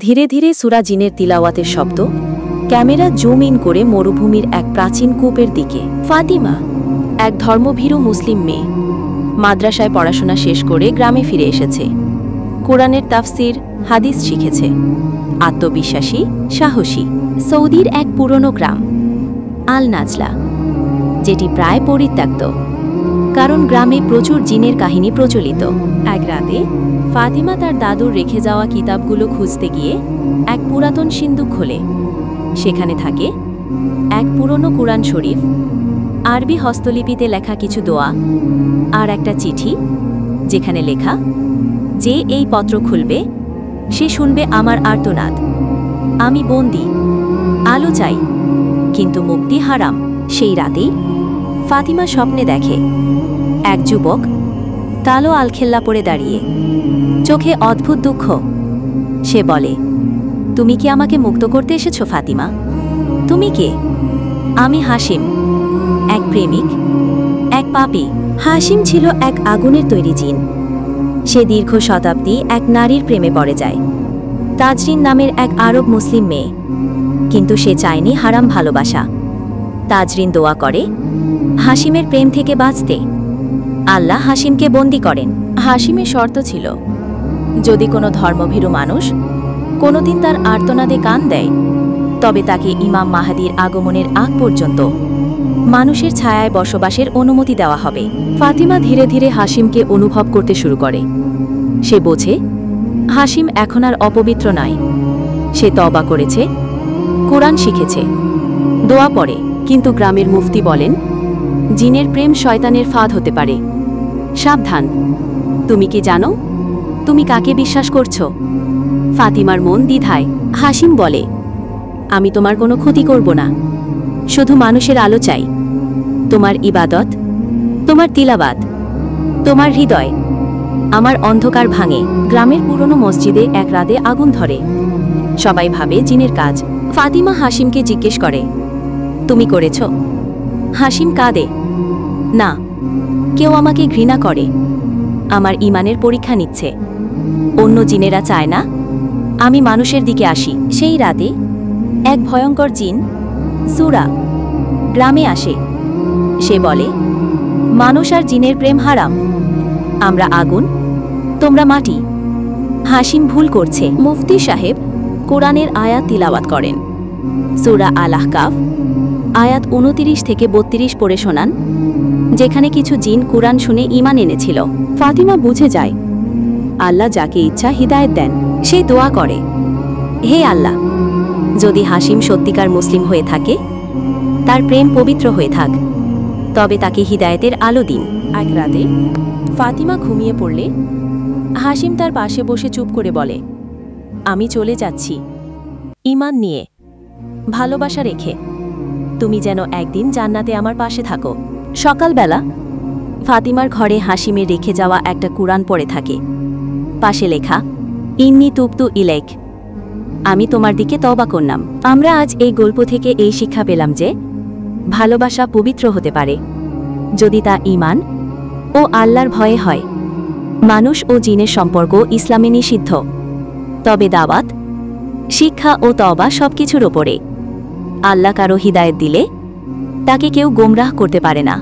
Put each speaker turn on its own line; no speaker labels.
ধীরে ধীরে সূরা জিনের তিলাওয়াতের শব্দ। ক্যামেরা জুম ইন করে মরুভূমির এক প্রাচীন কূপের দিকে। ফাতিমা, এক ধর্মভীরু মুসলিম মেয়ে, মাদ্রাসায় পড়াশোনা শেষ করে গ্রামে ফিরে এসেছে। কোরআনের তাফসির, হাদিস শিখেছে। আত্মবিশ্বাসী, সাহসী। সৌদির এক পুরনো গ্রাম আল নাজলা, যেটি প্রায় পরিত্যক্ত, কারণ গ্রামে প্রচুর জিনের কাহিনী প্রচলিত। এক রাতে ফাতিমা তার দাদুর রেখে যাওয়া কিতাবগুলো খুঁজতে গিয়ে এক পুরাতন সিন্দুক খোলে। সেখানে থাকে এক পুরনো কুরআন শরীফ, আরবি হস্তলিপিতে লেখা কিছু দোয়া, আর একটা চিঠি যেখানে লেখা, যে এই পত্র খুলবে সে শুনবে আমার আর্তনাদ। আমি বন্দী, আলো চাই, কিন্তু মুক্তি হারাম। সেই রাতেই ফাতিমা স্বপ্নে দেখে এক যুবক কালো আলখেল্লা পরে দাঁড়িয়ে, চোখে অদ্ভুত দুঃখ। সে বলে, তুমি কি আমাকে মুক্ত করতে এসেছো ফাতিমা? তুমি কে? আমি হাসিম, এক প্রেমিক, এক পাপী। হাসিম ছিল এক আগুনের তৈরি জিন। সে দীর্ঘ শতাব্দী এক নারীর প্রেমে পড়ে যায়, তাজরিন নামের এক আরব মুসলিম মেয়ে। কিন্তু সে চায়নি হারাম ভালোবাসা। তাজরিন দোয়া করে হাসিমের প্রেম থেকে বাঁচতে। আল্লাহ হাসিমকে বন্দী করেন। হাসিমের শর্ত ছিল, যদি কোনো ধর্মভীরু মানুষ কোনোদিন তার আর্তনাদে কান দেয়, তবে তাকে ইমাম মাহাদির আগমনের আগ পর্যন্ত মানুষের ছায়ায় বসবাসের অনুমতি দেওয়া হবে। ফাতিমা ধীরে ধীরে হাসিমকে অনুভব করতে শুরু করে। সে বোঝে হাসিম এখন আর অপবিত্র নয়। সে তওবা করেছে, কোরআন শিখেছে, দোয়া পড়ে। কিন্তু গ্রামের মুফতি বলেন, জিনের প্রেম শয়তানের ফাঁদ হতে পারে। সাবধান। তুমি কি জানো তুমি কাকে বিশ্বাস করছো? ফাতিমার মন দ্বিধায়। হাসিম বলে, আমি তোমার কোনো ক্ষতি করব না, শুধু মানুষের আলো চাই। তোমার ইবাদত, তোমার তিলাওয়াত, তোমার হৃদয়। আমার অন্ধকার ভাঙে। গ্রামের পুরনো মসজিদে এক রাতে আগুন ধরে। সবাই ভাবে জিনের কাজ। ফাতিমা হাসিমকে জিজ্ঞেস করে, তুমি করেছ? হাসিম কাঁদে, না, কেউ আমাকে ঘৃণা করে, আমার ঈমানের পরীক্ষা নিচ্ছে। অন্য জিনেরা চায় না আমি মানুষের দিকে আসি। সেই রাতে এক ভয়ঙ্কর জিন সূরা গ্রামে আসে। সে বলে, মানুষ আর জিনের প্রেম হারাম। আমরা আগুন, তোমরা মাটি। হাসিম ভুল করছে। মুফতি সাহেব কোরআনের আয়াত তিলাওয়াত করেন। সূরা আল আহকাফ আয়াত 29 থেকে 32 পড়ে শোনান, যেখানে কিছু জিন কুরআন শুনে ঈমান এনেছিল। ফাতিমা বুঝে যায় আল্লাহ যাকে ইচ্ছা হিদায়েত দেন। সে দোয়া করে, হে আল্লাহ, যদি হাসিম সত্যিকার মুসলিম হয়ে থাকে, তার প্রেম পবিত্র হয়ে থাক, তবে তাকে হিদায়েতের আলো দিন। এক রাতে ফাতিমা ঘুমিয়ে পড়লে হাসিম তার পাশে বসে চুপ করে বলে, আমি চলে যাচ্ছি ঈমান নিয়ে, ভালোবাসা রেখে। তুমি যেন একদিন জান্নাতে আমার পাশে থাকো। সকালবেলা ফাতিমার ঘরে হাসিমের রেখে যাওয়া একটা কুরআন পড়ে থাকে। পাশে লেখা, ইন্নী তুবতু ইলাইক, আমি তোমার দিকে তওবা করলাম। আমরা আজ এই গল্প থেকে এই শিক্ষা পেলাম যে ভালোবাসা পবিত্র হতে পারে যদি তা ঈমান ও আল্লাহর ভয়ে হয়। মানুষ ও জিনের সম্পর্ক ইসলামে নিষিদ্ধ, তবে দাওয়াত, শিক্ষা ও তওবা সবকিছুর ওপরে। আল্লাহ কারো হিদায়েত দিলে তাকে কেউ গোমরাহ করতে পারে না।